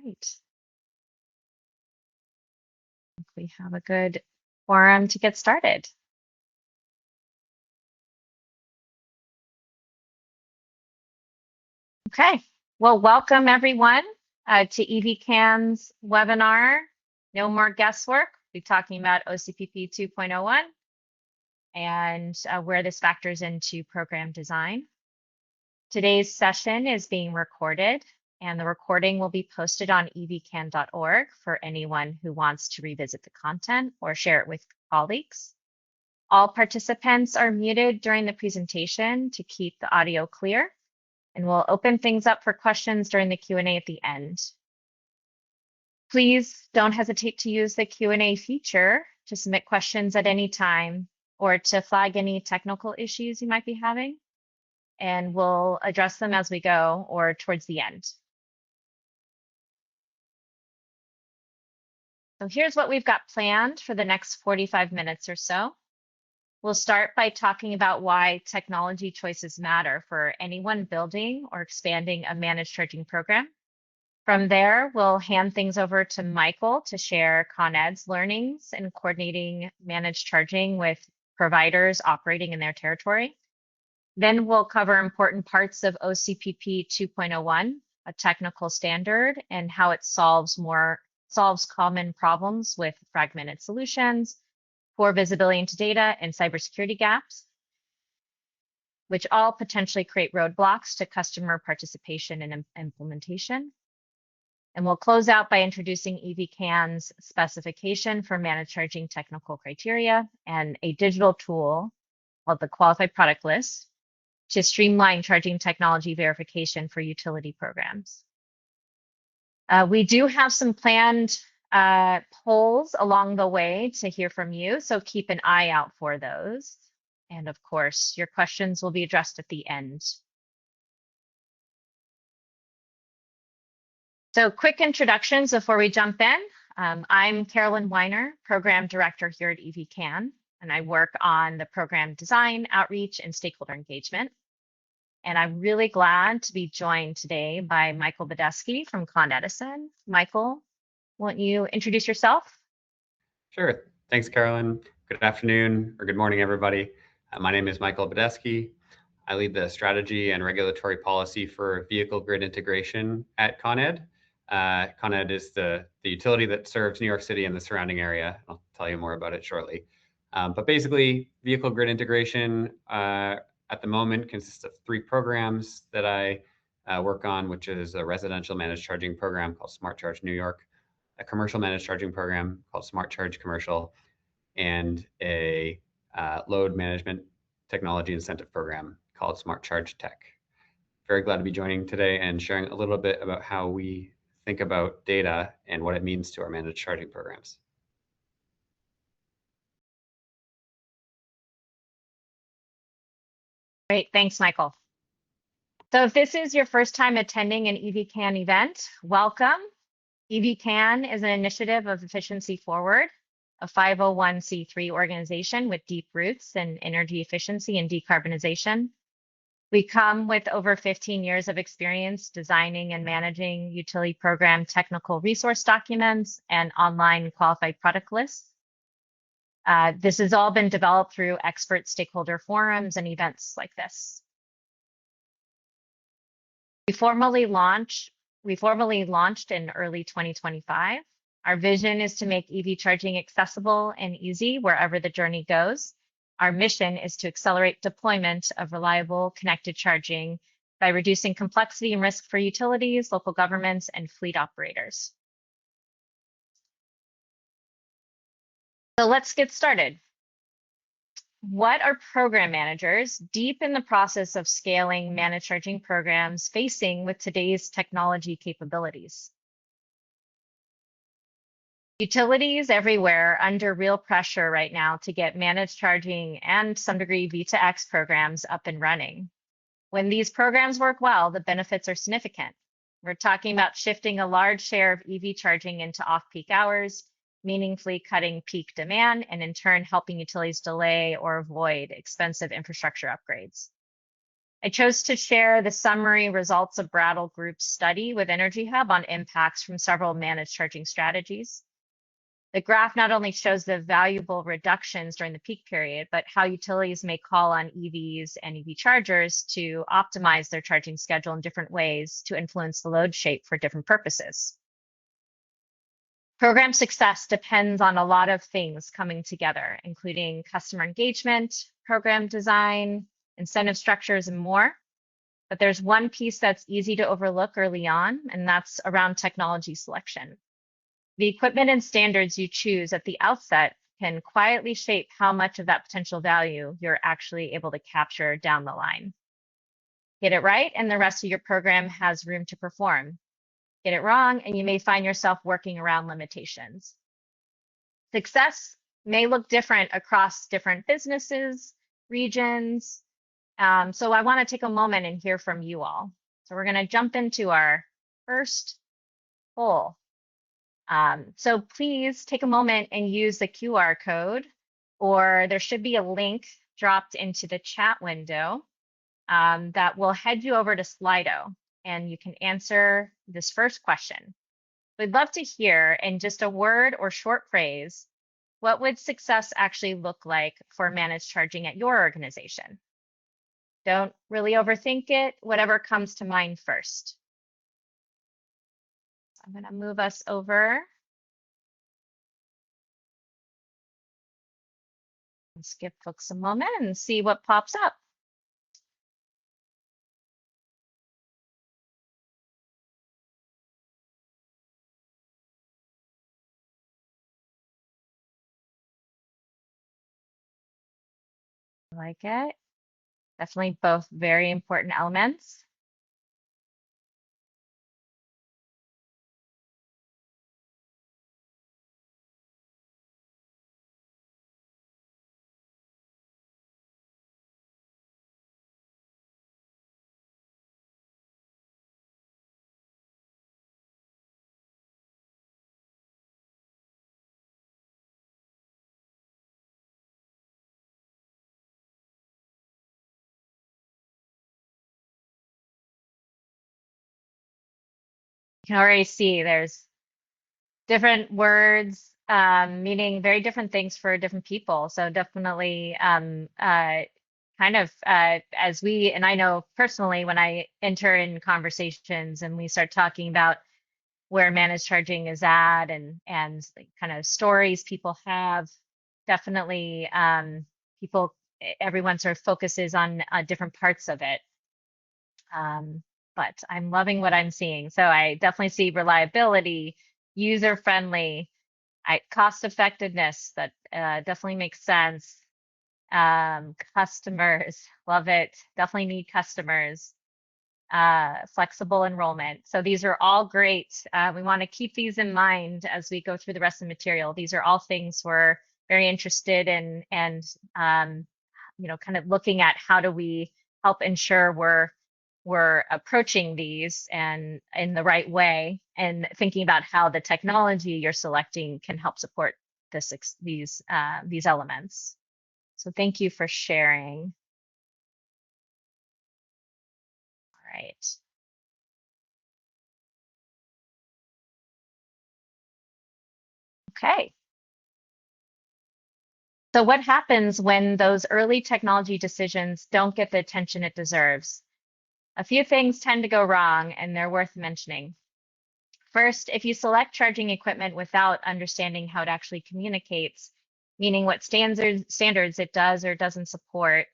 right. We have a good forum to get started. Okay, well, welcome everyone to EVCAN's webinar, No More Guesswork. We're talking about OCPP 2.01 and where this factors into program design. Today's session is being recorded, and the recording will be posted on evcan.org for anyone who wants to revisit the content or share it with colleagues. All participants are muted during the presentation to keep the audio clear, and we'll open things up for questions during the Q&A at the end. Please don't hesitate to use the Q&A feature to submit questions at any time or to flag any technical issues you might be having, and we'll address them as we go or towards the end. So here's what we've got planned for the next 45 minutes or so. We'll start by talking about why technology choices matter for anyone building or expanding a managed charging program. From there, we'll hand things over to Michael to share Con Ed's learnings in coordinating managed charging with providers operating in their territory. Then we'll cover important parts of OCPP 2.01, a technical standard, and how it solves common problems with fragmented solutions, poor visibility into data, and cybersecurity gaps, which all potentially create roadblocks to customer participation and implementation. And we'll close out by introducing EVCAN's specification for managed charging technical criteria and a digital tool called the Qualified Product List to streamline charging technology verification for utility programs. We do have some planned polls along the way to hear from you, so keep an eye out for those. And of course, your questions will be addressed at the end. So quick introductions before we jump in. I'm Carolyn Weiner, Program Director here at EVCAN, and I work on the program design, outreach, and stakeholder engagement. And I'm really glad to be joined today by Michael Badeski from Con Edison. Michael, won't you introduce yourself? Sure. Thanks, Carolyn. Good afternoon or good morning, everybody. My name is Michael Badeski. I lead the strategy and regulatory policy for vehicle grid integration at Con Ed. Con Ed is the utility that serves New York City and the surrounding area. I'll tell you more about it shortly. But basically, vehicle grid integration at the moment consists of 3 programs that I work on, which is a residential managed charging program called Smart Charge New York, a commercial managed charging program called Smart Charge Commercial, and a load management technology incentive program called Smart Charge Tech. Very glad to be joining today and sharing a little bit about how we think about data and what it means to our managed charging programs. Great, thanks, Michael. So if this is your first time attending an EVCAN event, welcome. EVCAN is an initiative of Efficiency Forward, a 501c3 organization with deep roots in energy efficiency and decarbonization. We come with over 15 years of experience designing and managing utility program technical resource documents and online qualified product lists. This has all been developed through expert stakeholder forums and events like this. We formally launched in early 2025. Our vision is to make EV charging accessible and easy wherever the journey goes. Our mission is to accelerate deployment of reliable connected charging by reducing complexity and risk for utilities, local governments, and fleet operators. So let's get started. What are program managers deep in the process of scaling managed charging programs facing with today's technology capabilities? Utilities everywhere under real pressure right now to get managed charging and some degree V2X programs up and running. When these programs work well, the benefits are significant. We're talking about shifting a large share of EV charging into off-peak hours, meaningfully cutting peak demand, and in turn helping utilities delay or avoid expensive infrastructure upgrades. I chose to share the summary results of Brattle Group's study with Energy Hub on impacts from several managed charging strategies. The graph not only shows the valuable reductions during the peak period, but how utilities may call on EVs and EV chargers to optimize their charging schedule in different ways to influence the load shape for different purposes. Program success depends on a lot of things coming together, including customer engagement, program design, incentive structures, and more. But there's one piece that's easy to overlook early on, and that's around technology selection. The equipment and standards you choose at the outset can quietly shape how much of that potential value you're actually able to capture down the line. Get it right, and the rest of your program has room to perform. Get it wrong, and you may find yourself working around limitations. Success may look different across different businesses, regions. So I want to take a moment and hear from you all. So we're going to jump into our first poll. So please take a moment and use the QR code, or there should be a link dropped into the chat window that will head you over to Slido, and you can answer this first question. We'd love to hear in just a word or short phrase, what would success actually look like for managed charging at your organization? Don't really overthink it, whatever comes to mind first. I'm going to move us over. Let's give folks a moment and see what pops up. I like it. Definitely both very important elements. You can already see there's different words meaning very different things for different people. So definitely as we, and I know personally when I enter in conversations and we start talking about where managed charging is at and kind of stories people have, definitely everyone sort of focuses on different parts of it. But I'm loving what I'm seeing. So I definitely see reliability, user friendly, cost effectiveness, that definitely makes sense. Customers, love it. Definitely need customers. Flexible enrollment. So these are all great. We want to keep these in mind as we go through the rest of the material. These are all things we're very interested in, and kind of looking at how do we help ensure we're approaching these and in the right way, and thinking about how the technology you're selecting can help support these elements. So thank you for sharing. All right. Okay. So what happens when those early technology decisions don't get the attention it deserves? A few things tend to go wrong, and they're worth mentioning. First, if you select charging equipment without understanding how it actually communicates, meaning what standards it does or doesn't support,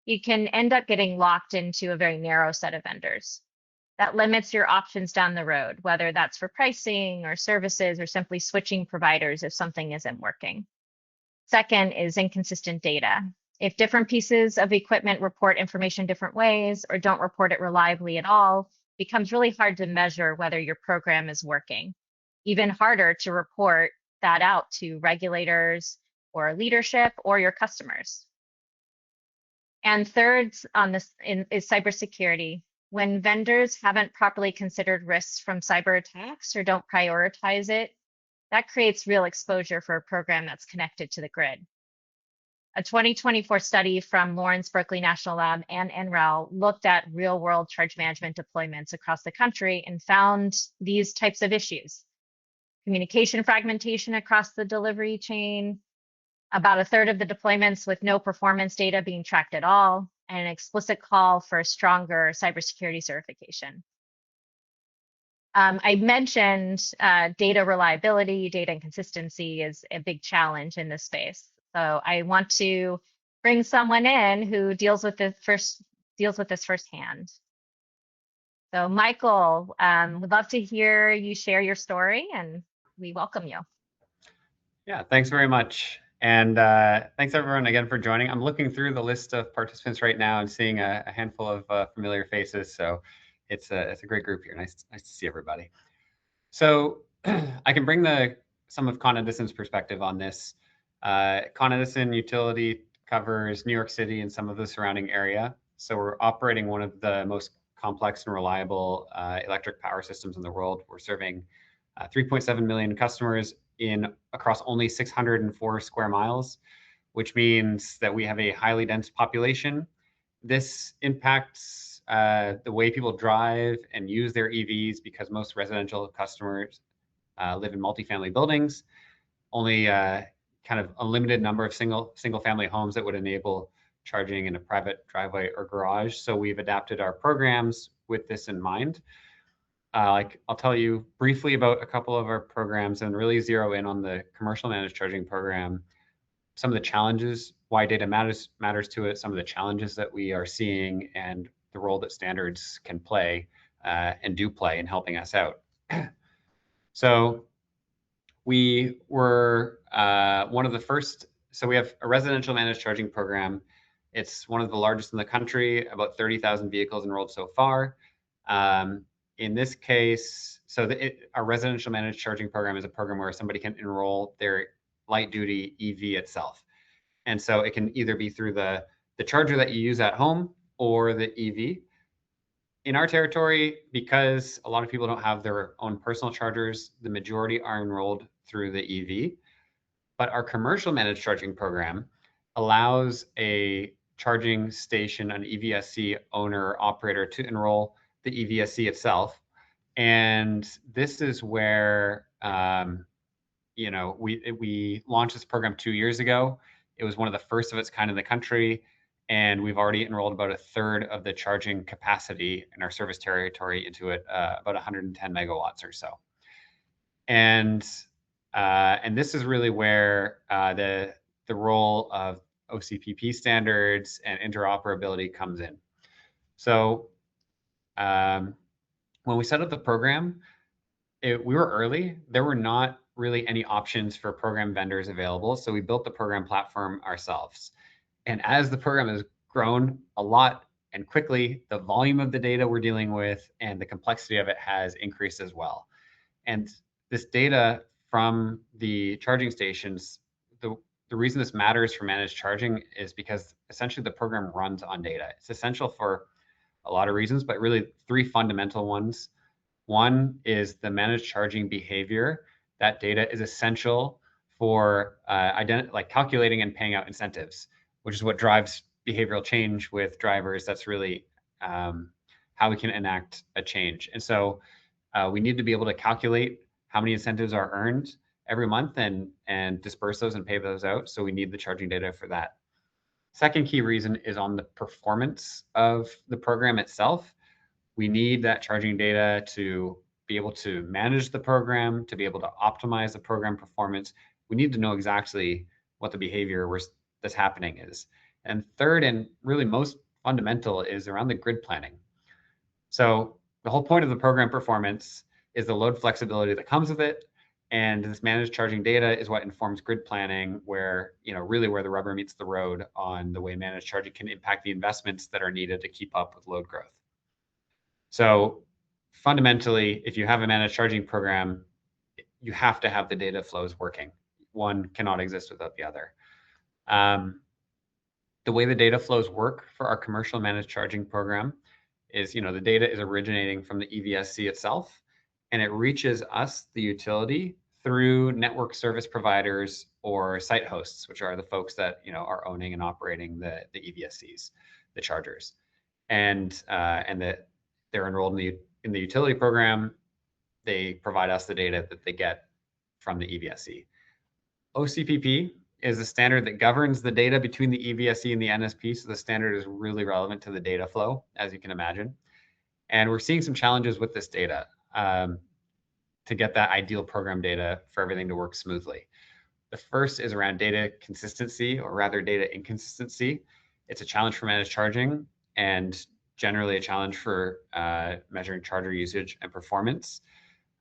you can end up getting locked into a very narrow set of vendors. That limits your options down the road, whether that's for pricing or services or simply switching providers if something isn't working. Second is inconsistent data. If different pieces of equipment report information different ways or don't report it reliably at all, it becomes really hard to measure whether your program is working. Even harder to report that out to regulators or leadership or your customers. And third on this is cybersecurity. When vendors haven't properly considered risks from cyber attacks or don't prioritize it, that creates real exposure for a program that's connected to the grid. A 2024 study from Lawrence Berkeley National Lab and NREL looked at real-world charge management deployments across the country and found these types of issues. Communication fragmentation across the delivery chain, about a third of the deployments with no performance data being tracked at all, and an explicit call for stronger cybersecurity certification. I mentioned data reliability, data inconsistency is a big challenge in this space. So I want to bring someone in who deals with this firsthand. So Michael, would love to hear you share your story, and we welcome you. Yeah, thanks very much. And thanks everyone again for joining. I'm looking through the list of participants right now and seeing a handful of familiar faces. So it's a great group here. Nice to see everybody. So I can bring some of Con Edison's perspective on this. Con Edison utility covers New York City and some of the surrounding area. So we're operating one of the most complex and reliable electric power systems in the world. We're serving 3.7 million customers across only 604 square miles, which means that we have a highly dense population. This impacts the way people drive and use their EVs because most residential customers live in multifamily buildings. Only kind of a limited number of single family homes that would enable charging in a private driveway or garage. So we've adapted our programs with this in mind. I'll tell you briefly about a couple of our programs and really zero in on the commercial managed charging program. Some of the challenges, why data matters to it, some of the challenges that we are seeing, and the role that standards can play and do play in helping us out. So we were one of the first. So we have a residential managed charging program. It's one of the largest in the country, about 30,000 vehicles enrolled so far. In this case, so our residential managed charging program is a program where somebody can enroll their light duty EV itself. And so it can either be through the charger that you use at home or the EV. In our territory, because a lot of people don't have their own personal chargers, the majority are enrolled through the EV. But our commercial managed charging program allows a charging station, an EVSC owner or operator, to enroll the EVSC itself. And this is where we launched this program 2 years ago. It was one of the first of its kind in the country, and we've already enrolled about a third of the charging capacity in our service territory into it, about 110 megawatts or so. And this is really where the role of OCPP standards and interoperability comes in. So when we set up the program, we were early. There were not really any options for program vendors available. So we built the program platform ourselves. And as the program has grown a lot and quickly, the volume of the data we're dealing with and the complexity of it has increased as well. And this data from the charging stations, the reason this matters for managed charging is because essentially the program runs on data. It's essential for a lot of reasons, but really 3 fundamental ones. One is the managed charging behavior. That data is essential for calculating and paying out incentives, which is what drives behavioral change with drivers. That's really how we can enact a change. And so we need to be able to calculate how many incentives are earned every month and disperse those and pay those out. So we need the charging data for that. Second key reason is on the performance of the program itself. We need that charging data to be able to manage the program, to be able to optimize the program performance. We need to know exactly what the behavior that's happening is. And third, and really most fundamental, is around the grid planning. So the whole point of the program performance is the load flexibility that comes with it. And this managed charging data is what informs grid planning, where, really where the rubber meets the road on the way managed charging can impact the investments that are needed to keep up with load growth. So fundamentally, if you have a managed charging program, you have to have the data flows working. One cannot exist without the other. The way the data flows work for our commercial managed charging program is, the data is originating from the EVSC itself, and it reaches us, the utility, through network service providers or site hosts, which are the folks that are owning and operating the EVSCs, the chargers, and that they're enrolled in the utility program. They provide us the data that they get from the EVSC. OCPP is a standard that governs the data between the EVSC and the NSP. So the standard is really relevant to the data flow, as you can imagine. And we're seeing some challenges with this data to get that ideal program data for everything to work smoothly. The first is around data consistency, or rather data inconsistency. It's a challenge for managed charging and generally a challenge for measuring charger usage and performance.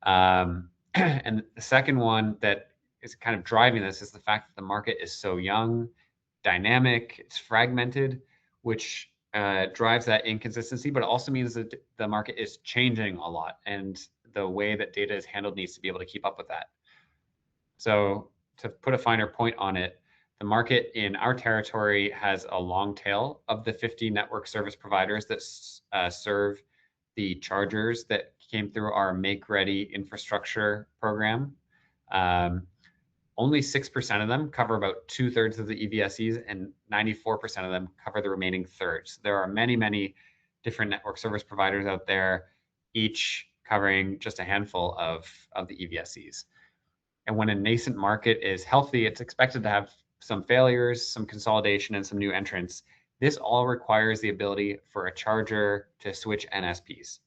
And the second one that is kind of driving this is the fact that the market is so young, dynamic, it's fragmented, which drives that inconsistency, but it also means that the market is changing a lot, and the way that data is handled needs to be able to keep up with that. So to put a finer point on it, the market in our territory has a long tail of the 50 network service providers that serve the chargers that came through our Make Ready infrastructure program. Only 6% of them cover about 2/3 of the EVSEs, and 94% of them cover the remaining thirds. There are many, many different network service providers out there, each covering just a handful of the EVSEs. And when a nascent market is healthy, it's expected to have some failures, some consolidation, and some new entrants. This all requires the ability for a charger to switch NSPs,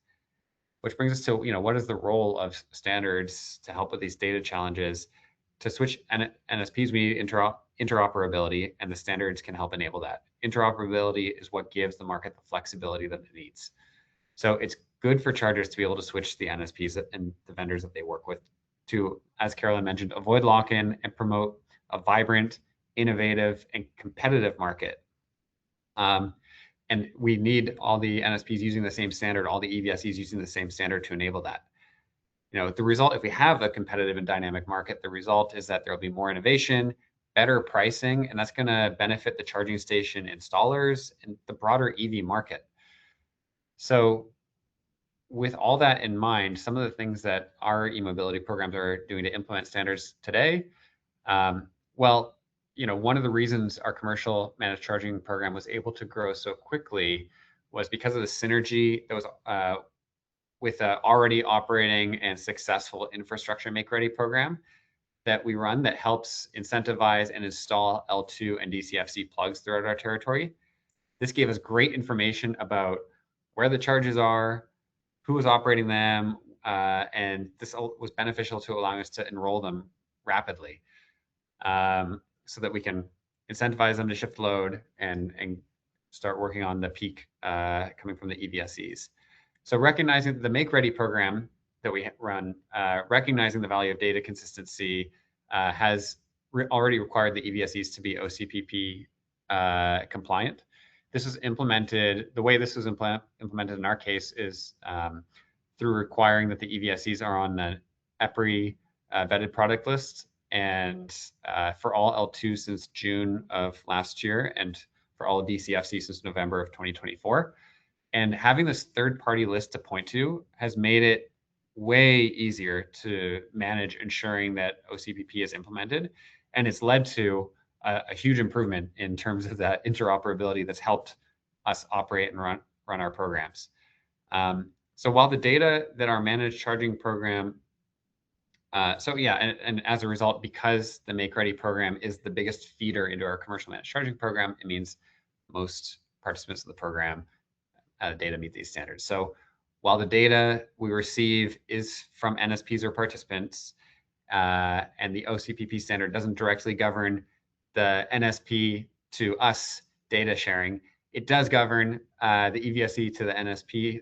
which brings us to, what is the role of standards to help with these data challenges? To switch NSPs, we need interoperability, and the standards can help enable that. Interoperability is what gives the market the flexibility that it needs. So it's good for chargers to be able to switch the NSPs and the vendors that they work with to, as Carolyn mentioned, avoid lock-in and promote a vibrant, innovative, and competitive market. And we need all the NSPs using the same standard, all the EVSEs using the same standard to enable that. The result, if we have a competitive and dynamic market, the result is that there will be more innovation, better pricing, and that's going to benefit the charging station installers and the broader EV market. So with all that in mind, some of the things that our e-mobility programs are doing to implement standards today, one of the reasons our commercial managed charging program was able to grow so quickly was because of the synergy that was with an already operating and successful infrastructure Make Ready program that we run that helps incentivize and install L2 and DCFC plugs throughout our territory. This gave us great information about where the charges are, who was operating them, and this was beneficial to allowing us to enroll them rapidly, so that we can incentivize them to shift load and start working on the peak coming from the EVSEs. So recognizing the Make Ready program that we run, recognizing the value of data consistency, has already required the EVSEs to be OCPP compliant. This was implemented, the way this was implemented in our case is through requiring that the EVSEs are on the EPRI vetted product list, and for all L2 since June of last year, and for all DCFC since November of 2024. And having this third-party list to point to has made it way easier to manage ensuring that OCPP is implemented. And it's led to a huge improvement in terms of that interoperability that's helped us operate and run our programs. So while the data that our managed charging program, and as a result, because the Make Ready program is the biggest feeder into our commercial managed charging program, it means most participants of the program data meet these standards. So while the data we receive is from NSPs or participants, and the OCPP standard doesn't directly govern the NSP to us data sharing, it does govern the EVSE to the NSP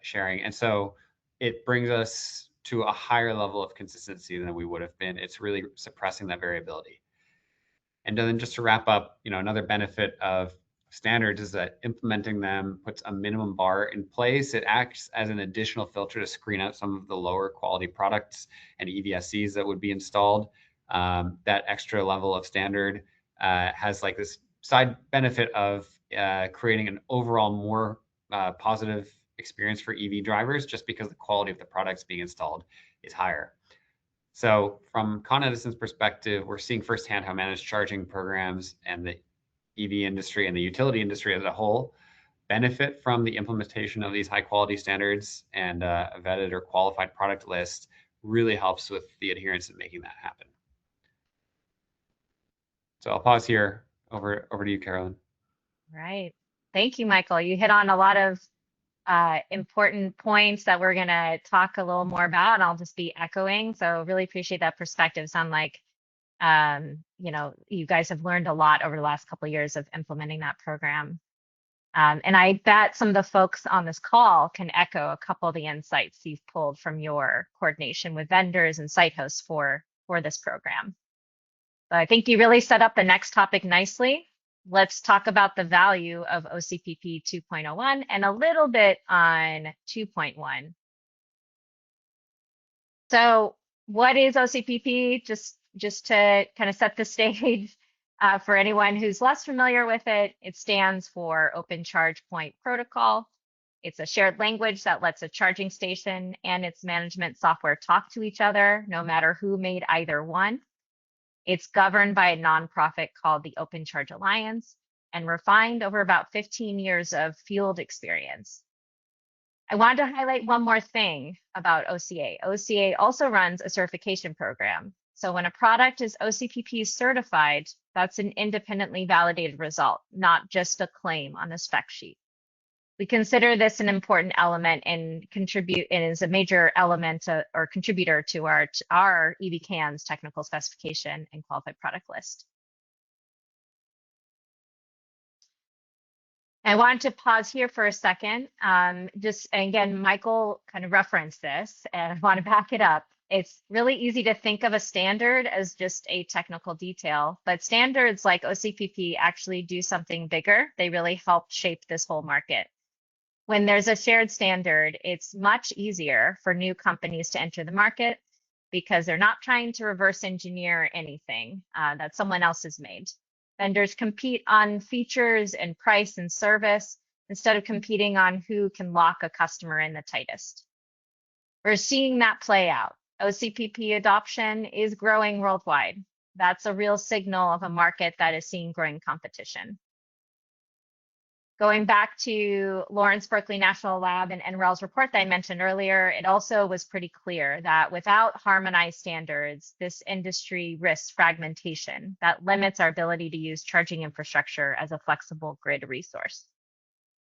sharing. And so it brings us to a higher level of consistency than we would have been. It's really suppressing that variability. And then just to wrap up, another benefit of standards is that implementing them puts a minimum bar in place. It acts as an additional filter to screen out some of the lower quality products and EVSEs that would be installed. That extra level of standard has like this side benefit of creating an overall more positive experience for EV drivers, just because the quality of the products being installed is higher. So from Con Edison's perspective, we're seeing firsthand how managed charging programs and the EV industry and the utility industry as a whole benefit from the implementation of these high quality standards, and a vetted or qualified product list really helps with the adherence in making that happen. So I'll pause here. Over to you, Carolyn. Right. Thank you, Michael. You hit on a lot of important points that we're going to talk a little more about, and I'll just be echoing. So really appreciate that perspective. Sound like you guys have learned a lot over the last couple of years of implementing that program. And I bet some of the folks on this call can echo a couple of the insights you've pulled from your coordination with vendors and site hosts for this program. So I think you really set up the next topic nicely. Let's talk about the value of OCPP 2.01 and a little bit on 2.1. So what is OCPP? Just to kind of set the stage for anyone who's less familiar with it, it stands for Open Charge Point Protocol. It's a shared language that lets a charging station and its management software talk to each other, no matter who made either one. It's governed by a nonprofit called the Open Charge Alliance and refined over about 15 years of field experience. I wanted to highlight one more thing about OCA. OCA also runs a certification program. So when a product is OCPP certified, that's an independently validated result, not just a claim on a spec sheet. We consider this an important element and is a major element or contributor to our EVCAN's technical specification and qualified product list. I wanted to pause here for a second. Again, Michael kind of referenced this, and I want to back it up. It's really easy to think of a standard as just a technical detail, but standards like OCPP actually do something bigger. They really help shape this whole market. When there's a shared standard, it's much easier for new companies to enter the market because they're not trying to reverse engineer anything that someone else has made. Vendors compete on features and price and service instead of competing on who can lock a customer in the tightest. We're seeing that play out. OCPP adoption is growing worldwide. That's a real signal of a market that is seeing growing competition. Going back to Lawrence Berkeley National Lab and NREL's report that I mentioned earlier, it also was pretty clear that without harmonized standards, this industry risks fragmentation that limits our ability to use charging infrastructure as a flexible grid resource.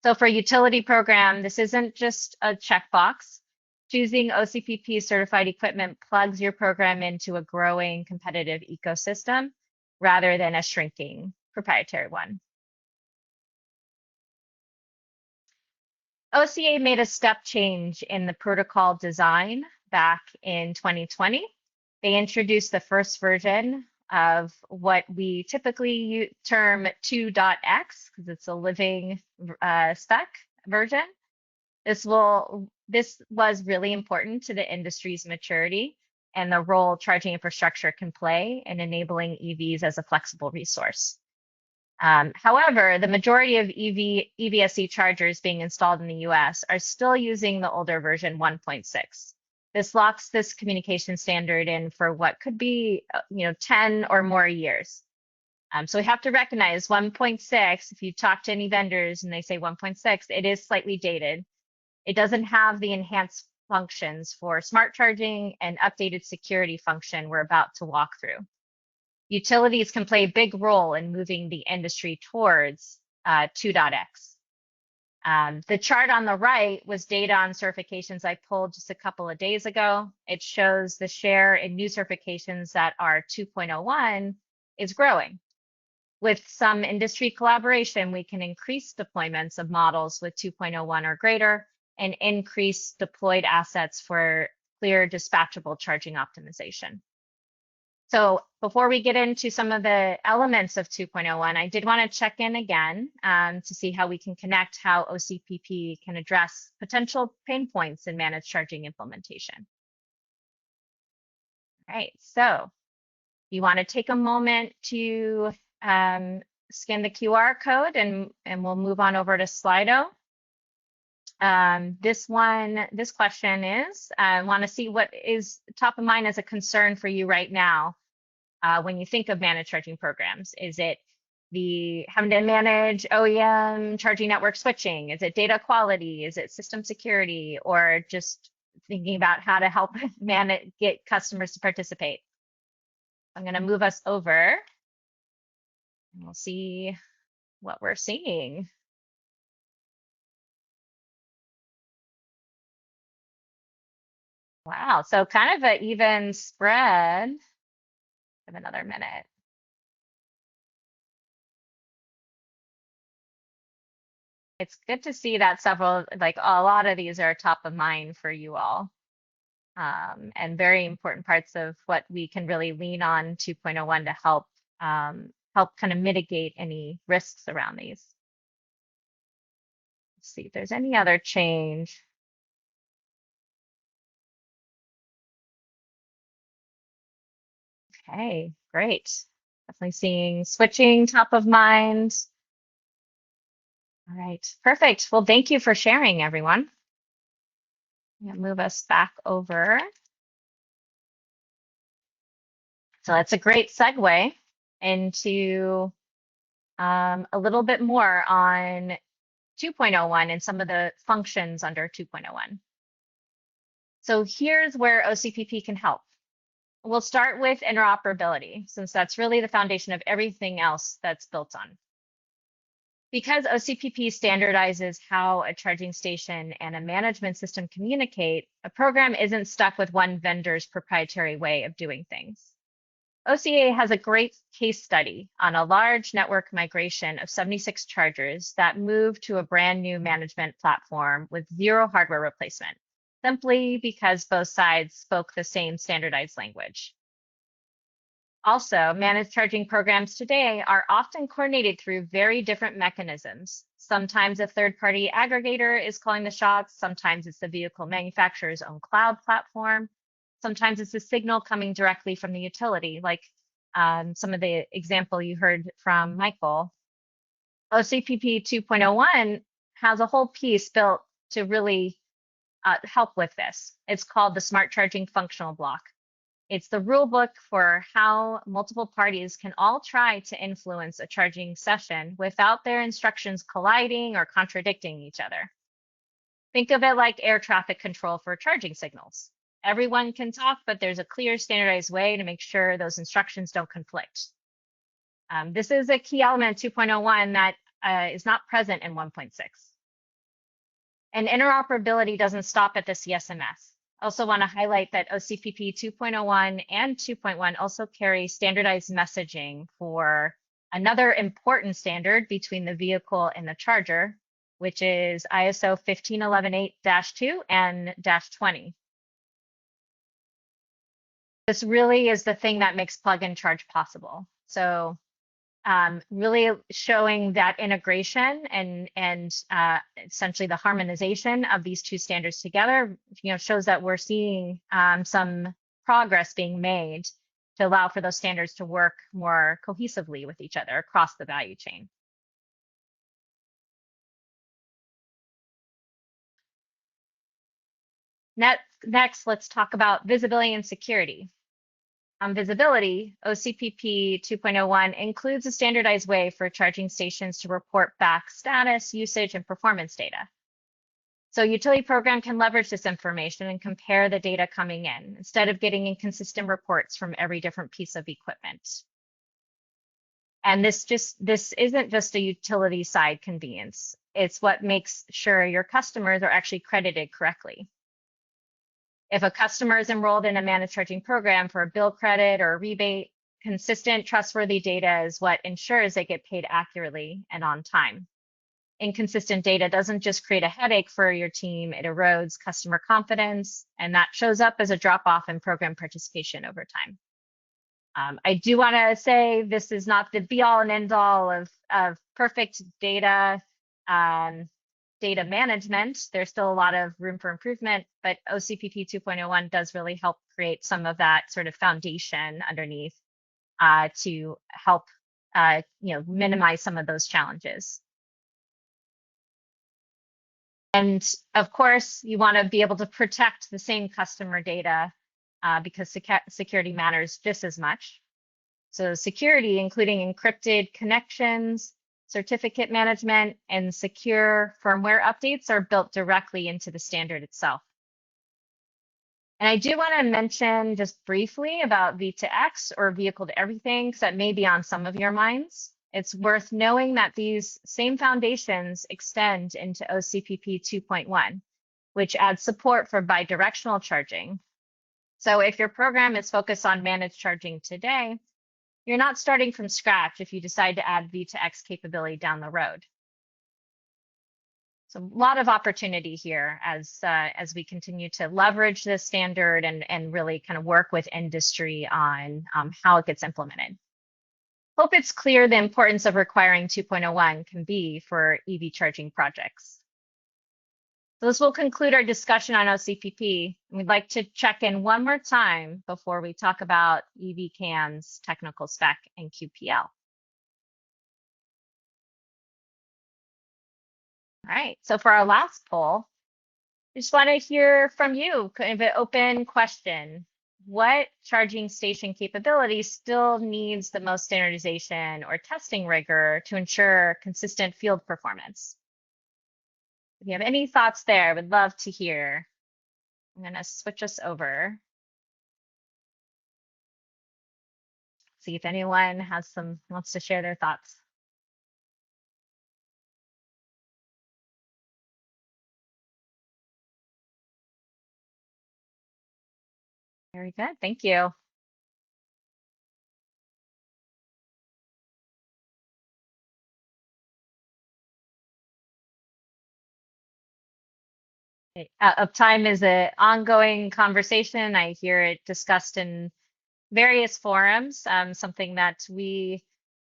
So for a utility program, this isn't just a checkbox. Choosing OCPP certified equipment plugs your program into a growing competitive ecosystem rather than a shrinking proprietary one. OCA made a step change in the protocol design back in 2020. They introduced the first version of what we typically term 2.x because it's a living spec version. This was really important to the industry's maturity and the role charging infrastructure can play in enabling EVs as a flexible resource. However, the majority of EVSE chargers being installed in the US are still using the older version 1.6. This locks this communication standard in for what could be 10 or more years. So we have to recognize 1.6, if you talk to any vendors and they say 1.6, it is slightly dated. It doesn't have the enhanced functions for smart charging and updated security function we're about to walk through. Utilities can play a big role in moving the industry towards 2.x. The chart on the right was data on certifications I pulled just a couple of days ago. It shows the share in new certifications that are 2.01 is growing. With some industry collaboration, we can increase deployments of models with 2.01 or greater and increase deployed assets for clear dispatchable charging optimization. So before we get into some of the elements of 2.01, I did want to check in again to see how we can connect how OCPP can address potential pain points in managed charging implementation. All right, so you want to take a moment to scan the QR code and we'll move on over to Slido. This question is, I want to see what is top of mind as a concern for you right now when you think of managed charging programs. Is it having to manage OEM charging network switching? Is it data quality? Is it system security? Or just thinking about how to help get customers to participate? I'm going to move us over and we'll see what we're seeing. Wow, so kind of an even spread. Give another minute. It's good to see that like a lot of these are top of mind for you all, and very important parts of what we can really lean on 2.01 to help kind of mitigate any risks around these. Let's see if there's any other change. Okay, great. Definitely seeing switching top of mind. All right, perfect. Well, thank you for sharing, everyone. I'm gonna move us back over. So that's a great segue into a little bit more on 2.01 and some of the functions under 2.01. So here's where OCPP can help. We'll start with interoperability, since that's really the foundation of everything else that's built on. Because OCPP standardizes how a charging station and a management system communicate, a program isn't stuck with one vendor's proprietary way of doing things. OCA has a great case study on a large network migration of 76 chargers that moved to a brand new management platform with zero hardware replacement, simply because both sides spoke the same standardized language. Also, managed charging programs today are often coordinated through very different mechanisms. Sometimes a third-party aggregator is calling the shots. Sometimes it's the vehicle manufacturer's own cloud platform. Sometimes it's a signal coming directly from the utility, like some of the example you heard from Michael. OCPP 2.01 has a whole piece built to really help with this. It's called the Smart Charging Functional Block. It's the rule book for how multiple parties can all try to influence a charging session without their instructions colliding or contradicting each other. Think of it like air traffic control for charging signals. Everyone can talk, but there's a clear standardized way to make sure those instructions don't conflict. This is a key element 2.01 that is not present in 1.6. And interoperability doesn't stop at the CSMS. Also want to highlight that OCPP 2.01 and 2.1 also carry standardized messaging for another important standard between the vehicle and the charger, which is ISO 15118-2 and -20. This really is the thing that makes plug and charge possible. So really showing that integration and essentially the harmonization of these two standards together, shows that we're seeing some progress being made to allow for those standards to work more cohesively with each other across the value chain. Next, let's talk about visibility and security. On visibility, OCPP 2.01 includes a standardized way for charging stations to report back status, usage, and performance data. So utility program can leverage this information and compare the data coming in instead of getting inconsistent reports from every different piece of equipment. And this isn't just a utility side convenience. It's what makes sure your customers are actually credited correctly. If a customer is enrolled in a managed charging program for a bill credit or a rebate, consistent, trustworthy data is what ensures they get paid accurately and on time. Inconsistent data doesn't just create a headache for your team, it erodes customer confidence, and that shows up as a drop-off in program participation over time. I do want to say this is not the be-all and end-all of perfect data data management. There's still a lot of room for improvement, but OCPP 2.01 does really help create some of that sort of foundation underneath to help minimize some of those challenges. And of course, you want to be able to protect the same customer data because security matters just as much. So security, including encrypted connections, certificate management, and secure firmware updates are built directly into the standard itself. And I do want to mention just briefly about V2X or vehicle to everything, because that may be on some of your minds. It's worth knowing that these same foundations extend into OCPP 2.1, which adds support for bidirectional charging. So if your program is focused on managed charging today, you're not starting from scratch if you decide to add V2X capability down the road. So a lot of opportunity here as we continue to leverage this standard and really kind of work with industry on how it gets implemented. Hope it's clear the importance of requiring 2.01 can be for EV charging projects. So this will conclude our discussion on OCPP. We'd like to check in one more time before we talk about EVCAN's technical spec and QPL. All right, so for our last poll, I just want to hear from you, kind of an open question. What charging station capability still needs the most standardization or testing rigor to ensure consistent field performance? If you have any thoughts there, I would love to hear. I'm going to switch us over. See if anyone wants to share their thoughts. Very good, thank you. Uptime is an ongoing conversation. I hear it discussed in various forums, something that we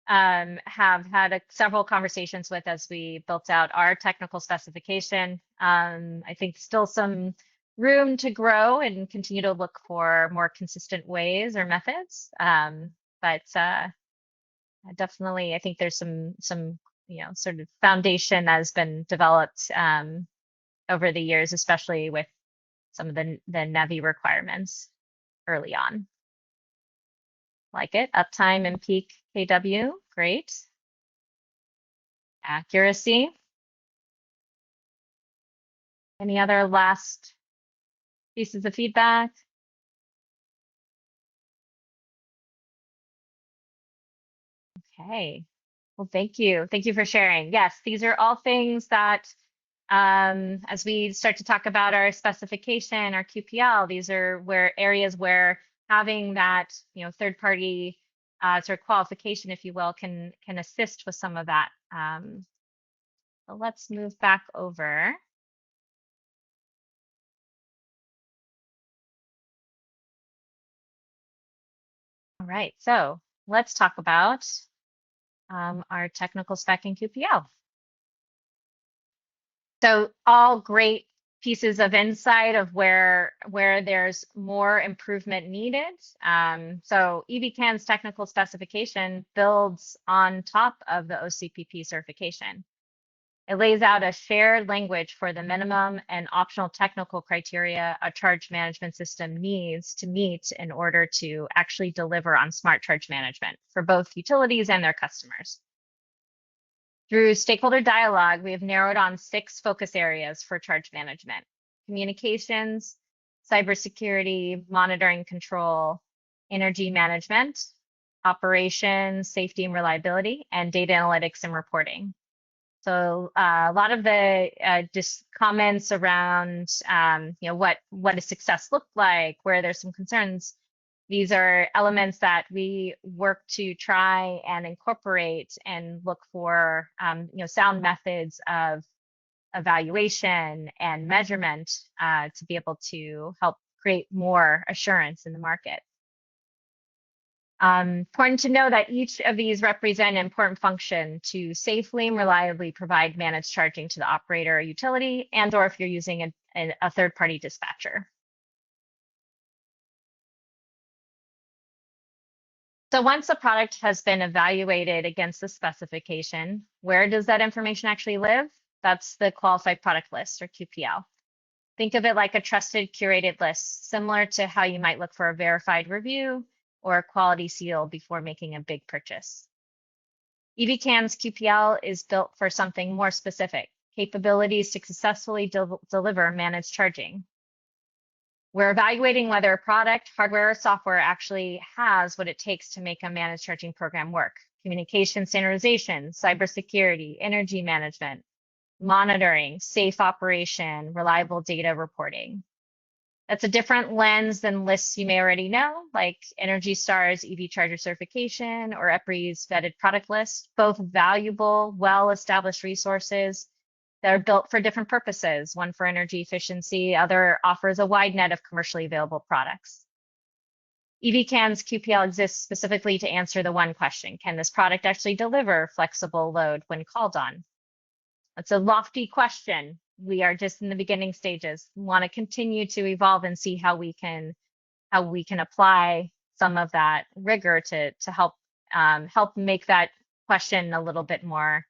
have had several conversations with as we built out our technical specification. I think still some room to grow and continue to look for more consistent ways or methods. But definitely, I think there's some sort of foundation that has been developed over the years, especially with some of the NEVI requirements early on. Like it. Uptime and peak KW, great. Accuracy. Any other last pieces of feedback? Okay. Well, thank you. Thank you for sharing. Yes, these are all things that as we start to talk about our specification, our QPL, these are areas where having that third party sort of qualification, if you will, can assist with some of that. So let's move back over. All right, so let's talk about our technical spec and QPL. So all great pieces of insight of where there's more improvement needed. So EVCAN's technical specification builds on top of the OCPP certification. It lays out a shared language for the minimum and optional technical criteria a charge management system needs to meet in order to actually deliver on smart charge management for both utilities and their customers. Through stakeholder dialogue, we have narrowed on 6 focus areas for charge management: communications, cybersecurity, monitoring control, energy management, operations, safety and reliability, and data analytics and reporting. So a lot of the just comments around, what does success look like, where there's some concerns. These are elements that we work to try and incorporate and look for, sound methods of evaluation and measurement to be able to help create more assurance in the market. Important to know that each of these represent an important function to safely and reliably provide managed charging to the operator or utility, and or if you're using a third-party dispatcher. So once a product has been evaluated against the specification, where does that information actually live? That's the qualified product list, or QPL. Think of it like a trusted curated list, similar to how you might look for a verified review or a quality seal before making a big purchase. EVCAN's QPL is built for something more specific, capabilities to successfully deliver managed charging. We're evaluating whether a product, hardware, or software actually has what it takes to make a managed charging program work. Communication standardization, cybersecurity, energy management, monitoring, safe operation, reliable data reporting. That's a different lens than lists you may already know, like Energy Star's EV charger certification or EPRI's vetted product list, both valuable, well-established resources that are built for different purposes. One for energy efficiency, other offers a wide net of commercially available products. EVCAN's QPL exists specifically to answer the one question: can this product actually deliver flexible load when called on? It's a lofty question. We are just in the beginning stages. We want to continue to evolve and see how we can apply some of that rigor to help make that question a little bit more,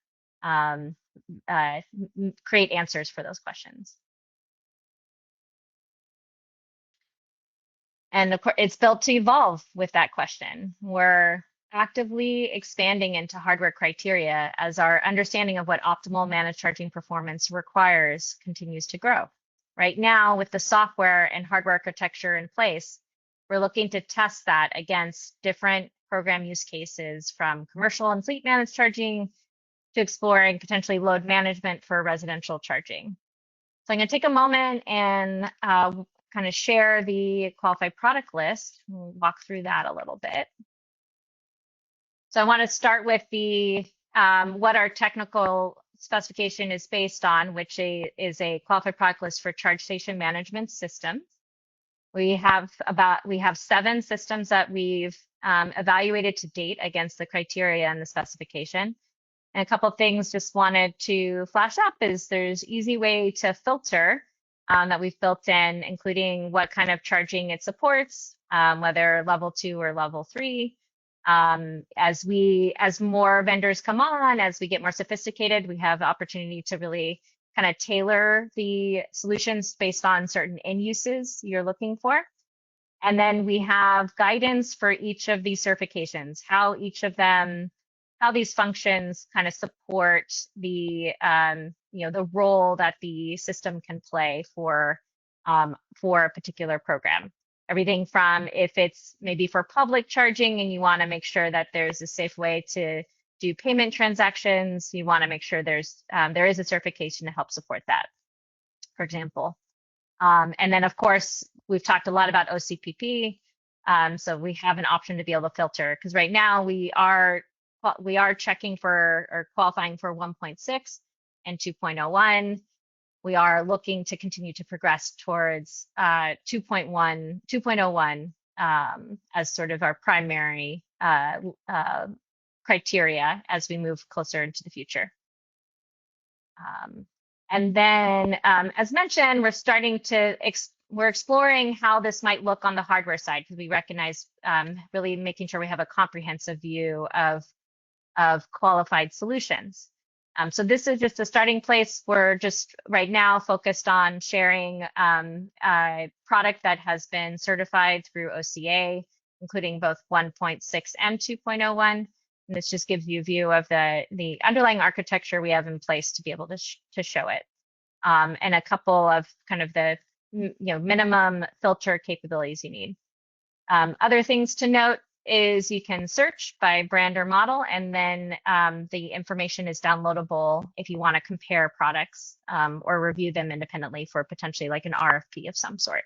create answers for those questions. And of course, it's built to evolve with that question. We're actively expanding into hardware criteria as our understanding of what optimal managed charging performance requires continues to grow. Right now, with the software and hardware architecture in place, we're looking to test that against different program use cases, from commercial and fleet managed charging to exploring potentially load management for residential charging. So I'm going to take a moment and kind of share the qualified product list. We'll walk through that a little bit. So I want to start with the what our technical specification is based on, which is a qualified product list for charge station management systems. We have 7 systems that we've evaluated to date against the criteria and the specification. And a couple of things just wanted to flash up is there's easy way to filter that we've built in, including what kind of charging it supports, whether level 2 or level 3. As more vendors come on, as we get more sophisticated, we have the opportunity to really kind of tailor the solutions based on certain end uses you're looking for. And then we have guidance for each of these certifications, how these functions kind of support the the role that the system can play for a particular program. Everything from if it's maybe for public charging and you want to make sure that there's a safe way to do payment transactions, you want to make sure there is a certification to help support that, for example. And then, of course, we've talked a lot about OCPP. So we have an option to be able to filter, because right now we are checking for or qualifying for 1.6 and 2.01. We are looking to continue to progress towards 2.01 as sort of our primary criteria as we move closer into the future. And then, as mentioned, we're exploring how this might look on the hardware side, because we recognize really making sure we have a comprehensive view of qualified solutions. So this is just a starting place. We're just right now focused on sharing a product that has been certified through OCA, including both 1.6 and 2.01. And this just gives you a view of the underlying architecture we have in place to be able to show it, and a couple of kind of the minimum filter capabilities you need. Other things to note is you can search by brand or model, and then the information is downloadable if you want to compare products or review them independently for potentially like an RFP of some sort.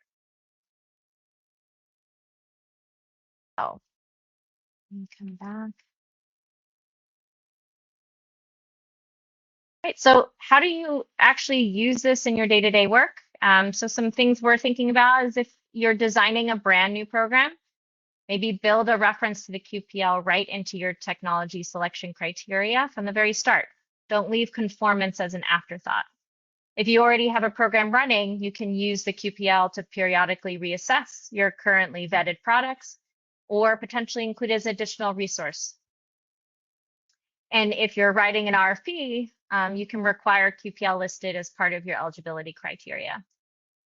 So let me come back. Right, so how do you actually use this in your day-to-day work? So some things we're thinking about is if you're designing a brand new program, maybe build a reference to the QPL right into your technology selection criteria from the very start. Don't leave conformance as an afterthought. If you already have a program running, you can use the QPL to periodically reassess your currently vetted products, or potentially include as additional resource. And if you're writing an RFP, you can require QPL listed as part of your eligibility criteria.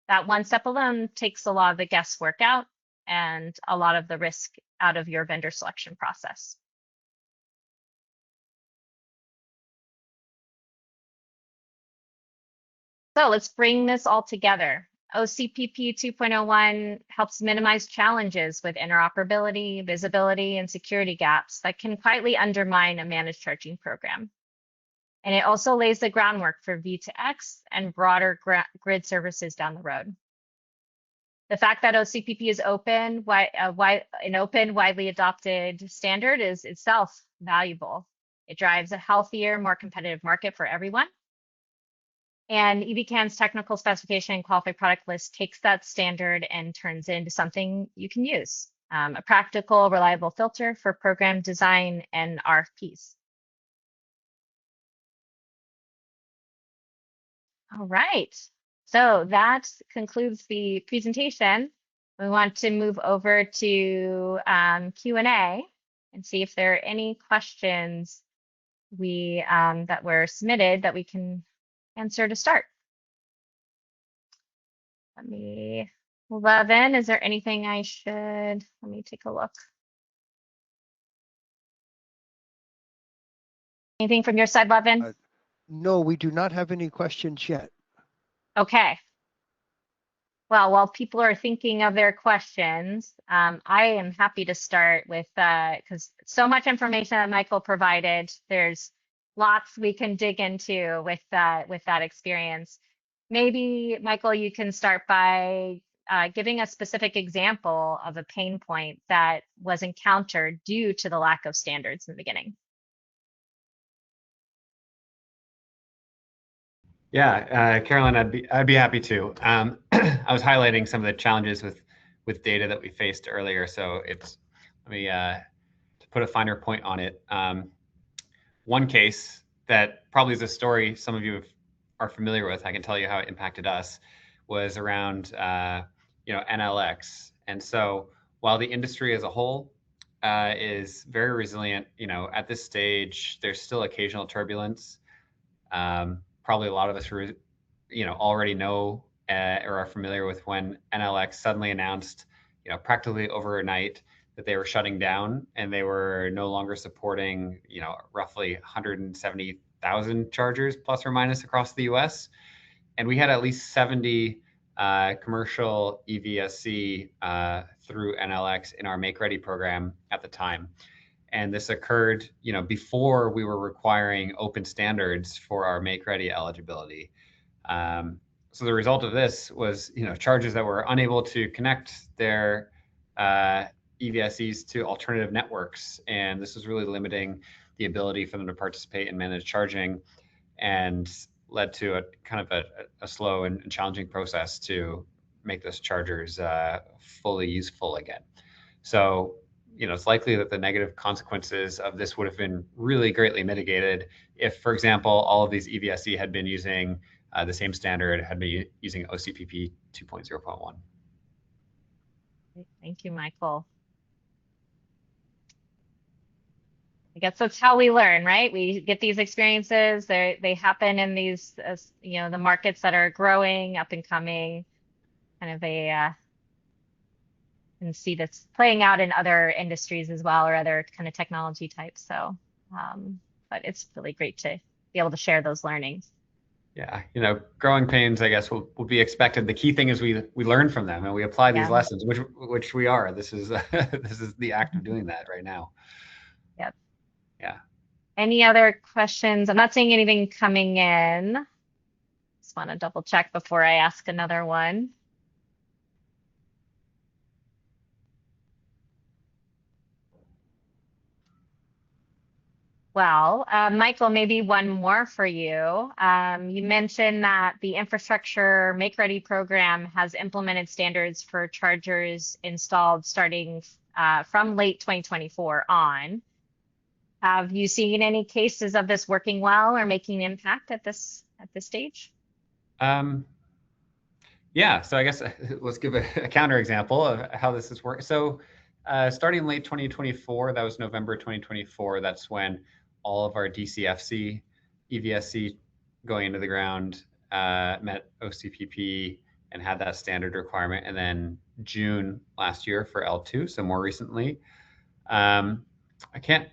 That one step alone takes a lot of the guesswork out and a lot of the risk out of your vendor selection process. So let's bring this all together. OCPP 2.01 helps minimize challenges with interoperability, visibility, and security gaps that can quietly undermine a managed charging program. And it also lays the groundwork for V2X and broader grid services down the road. The fact that OCPP is open, an open, widely adopted standard is itself valuable. It drives a healthier, more competitive market for everyone. And EVCAN's technical specification and qualified product list takes that standard and turns it into something you can use, a practical, reliable filter for program design and RFPs. All right, so that concludes the presentation. We want to move over to Q&A and see if there are any questions that were submitted that we can answer to start. Let me, Levin, is there anything I should, let me take a look. Anything from your side, Levin? No, we do not have any questions yet. Okay. Well, while people are thinking of their questions, I am happy to start with, because so much information that Michael provided, there's lots we can dig into with that experience. Maybe, Michael, you can start by giving a specific example of a pain point that was encountered due to the lack of standards in the beginning. Yeah, Carolyn, I'd be happy to. I was highlighting some of the challenges with data that we faced earlier, so let me to put a finer point on it. One case that probably is a story some of you are familiar with, I can tell you how it impacted us, was around NLX. And so while the industry as a whole is very resilient, at this stage there's still occasional turbulence. Probably a lot of us already know or are familiar with when NLX suddenly announced practically overnight that they were shutting down and they were no longer supporting roughly 170,000 chargers plus or minus across the US. And we had at least 70 commercial EVSC through NLX in our Make Ready program at the time. And this occurred, before we were requiring open standards for our Make Ready eligibility. So the result of this was, chargers that were unable to connect their EVSEs to alternative networks, and this was really limiting the ability for them to participate in managed charging, and led to a kind of a slow and challenging process to make those chargers fully useful again. So, it's likely that the negative consequences of this would have been really greatly mitigated if, for example, all of these EVSE had been using the same standard, had been using OCPP 2.0.1. Thank you, Michael. I guess that's how we learn, right? We get these experiences. They happen in these, the markets that are growing, up and coming, kind of and see this playing out in other industries as well, or other kind of technology types. So, but it's really great to be able to share those learnings. Yeah, growing pains, I guess, will be expected. The key thing is we learn from them and we apply these lessons, which we are. This is this is the act of doing that right now. Yep. Yeah. Any other questions? I'm not seeing anything coming in. Just want to double check before I ask another one. Well, Michael, maybe one more for you. You mentioned that the infrastructure Make Ready program has implemented standards for chargers installed starting from late 2024 on. Have you seen any cases of this working well or making an impact at this stage? Yeah, so I guess let's give a counterexample of how this is working. So starting late 2024, that was November 2024, that's when all of our DCFC EVSC going into the ground, met OCPP and had that standard requirement. And then June last year for L2, so more recently. I can't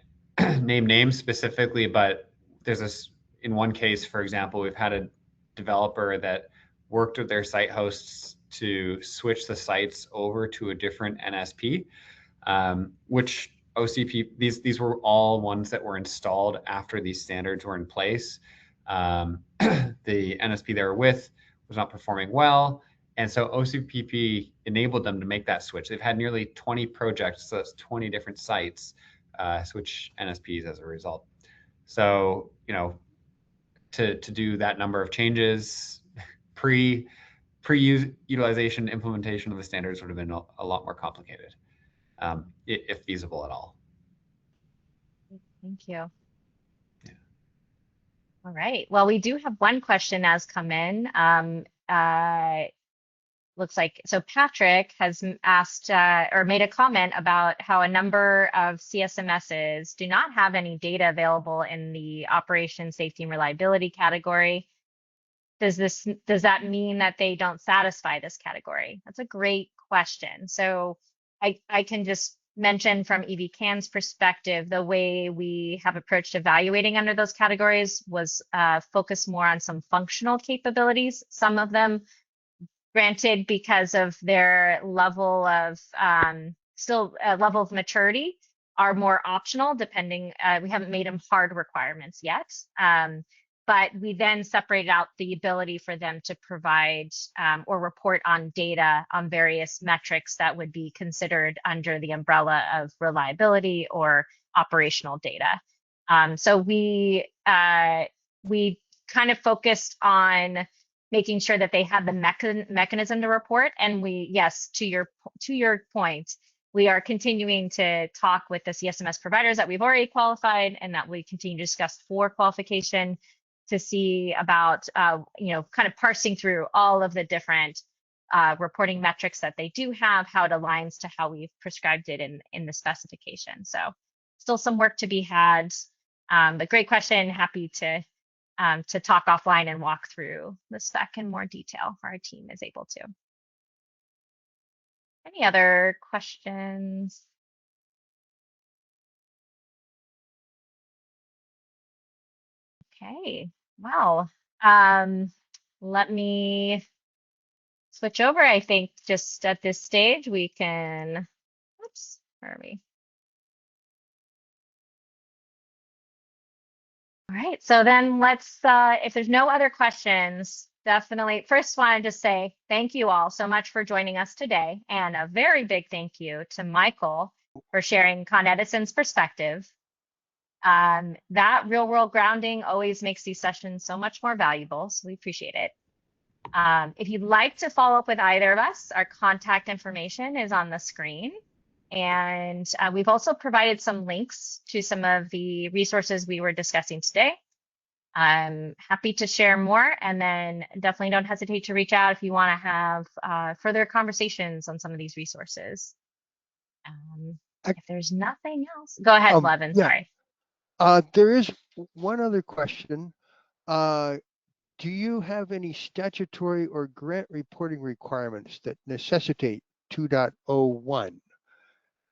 name names specifically, but there's this, in one case, for example, we've had a developer that worked with their site hosts to switch the sites over to a different NSP, which OCP, these were all ones that were installed after these standards were in place. The NSP they were with was not performing well. And so OCPP enabled them to make that switch. They've had nearly 20 projects, so that's 20 different sites, switch NSPs as a result. So, you know, to do that number of changes pre-utilization implementation of the standards would have been a lot more complicated, if feasible at all. Thank you. Yeah. All right. Well, we do have one question has come in. Looks like, so Patrick has asked or made a comment about how a number of CSMSs do not have any data available in the operation safety and reliability category. Does that mean that they don't satisfy this category? That's a great question. So I can just mention from EVCAN's perspective, the way we have approached evaluating under those categories was focused more on some functional capabilities. Some of them, granted, because of their level of level of maturity, are more optional depending. We haven't made them hard requirements yet. But we then separated out the ability for them to provide or report on data on various metrics that would be considered under the umbrella of reliability or operational data. So we kind of focused on making sure that they had the mechanism to report. And yes, to your point, we are continuing to talk with the CSMS providers that we've already qualified and that we continue to discuss for qualification to see about, kind of parsing through all of the different reporting metrics that they do have, how it aligns to how we've prescribed it in the specification. So still some work to be had, but great question. Happy to talk offline and walk through the spec in more detail if our team is able to. Any other questions? Okay, well, let me switch over. I think just at this stage we can, oops, where are we? All right, so then let's, if there's no other questions, definitely first want to just say thank you all so much for joining us today, and a very big thank you to Michael for sharing Con Edison's perspective. That real world grounding always makes these sessions so much more valuable, so we appreciate it. If you'd like to follow up with either of us, our contact information is on the screen. And we've also provided some links to some of the resources we were discussing today. I'm happy to share more, and then definitely don't hesitate to reach out if you want to have further conversations on some of these resources. If there's nothing else, go ahead, Levin, yeah. sorry. There is one other question. Do you have any statutory or grant reporting requirements that necessitate 2.01?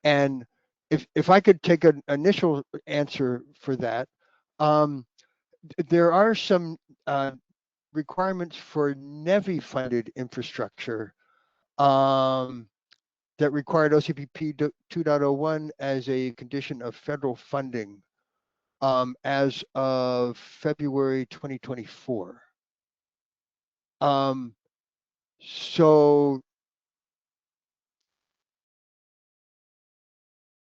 And if I could take an initial answer for that, there are some requirements for NEVI funded infrastructure that required OCPP 2.01 as a condition of federal funding as of February 2024. So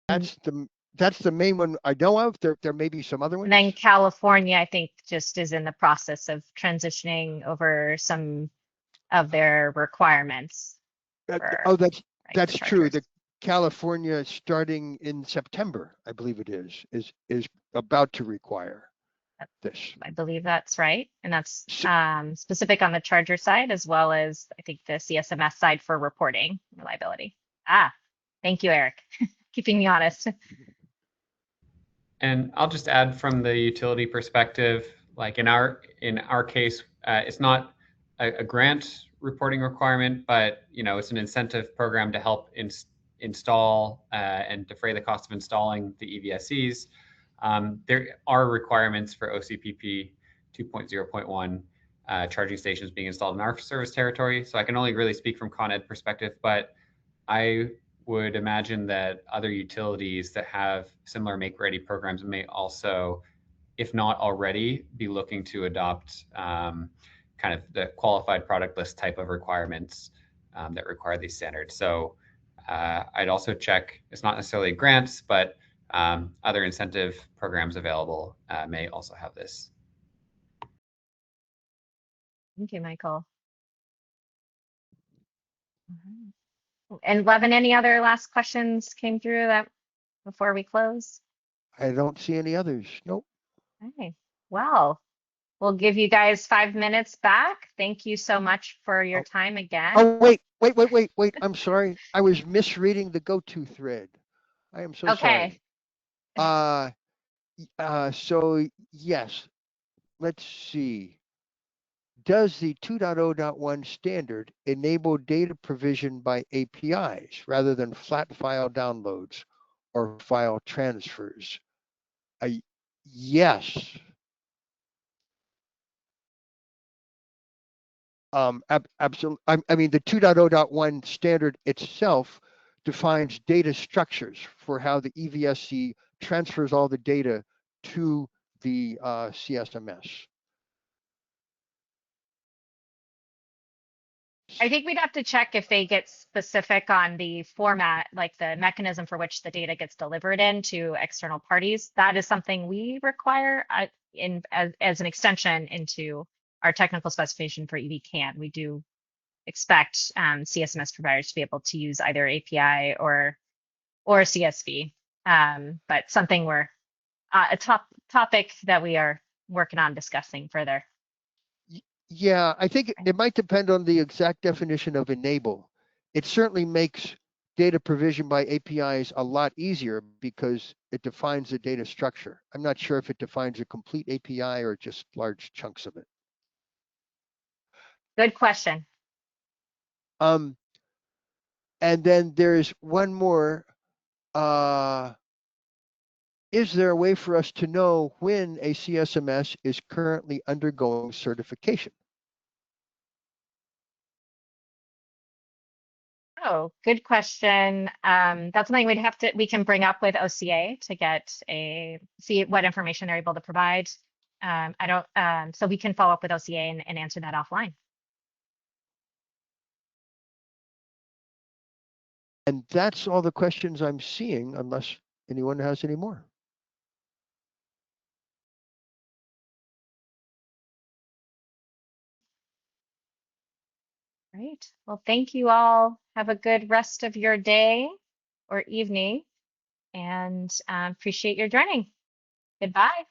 that's the main one I know of. There may be some other ones. And then California, I think, just is in the process of transitioning over some of their requirements. That's true. The California, starting in September, I believe it is about to require this. I believe that's right, and that's specific on the charger side as well as I think the CSMS side for reporting reliability. Thank you, Eric, keeping me honest. And I'll just add from the utility perspective, like in our case, it's not a grant reporting requirement, but it's an incentive program to help install and defray the cost of installing the EVSEs. There are requirements for OCPP 2.0.1 charging stations being installed in our service territory. So I can only really speak from Con Ed perspective, but I would imagine that other utilities that have similar make-ready programs may also, if not already, be looking to adopt kind of the qualified product list type of requirements that require these standards. So I'd also check, it's not necessarily grants, but other incentive programs available may also have this. Thank you, Michael. And Levin, any other last questions came through that before we close? I don't see any others. Nope. Okay. Well, we'll give you guys 5 minutes back. Thank you so much for your time again. Oh, wait. I'm sorry. I was misreading the go-to thread. I am so Okay. sorry. So yes, let's see. Does the 2.0.1 standard enable data provision by APIs rather than flat file downloads or file transfers? Yes. Absolutely. I mean, the 2.0.1 standard itself defines data structures for how the EVSC transfers all the data to the CSMS. I think we'd have to check if they get specific on the format, like the mechanism for which the data gets delivered in to external parties. That is something we require as an extension into our technical specification for EVCAN. We do expect CSMS providers to be able to use either API or CSV, but something we're a topic that we are working on discussing further. Yeah, I think it might depend on the exact definition of enable. It certainly makes data provision by APIs a lot easier because it defines the data structure. I'm not sure if it defines a complete API or just large chunks of it. Good question. And then there's one more. Is there a way for us to know when a CSMS is currently undergoing certification? Oh, good question. That's something we can bring up with OCA to see what information they're able to provide. So we can follow up with OCA and answer that offline. And that's all the questions I'm seeing, unless anyone has any more. Great. Well, thank you all. Have a good rest of your day or evening, and appreciate your joining. Goodbye.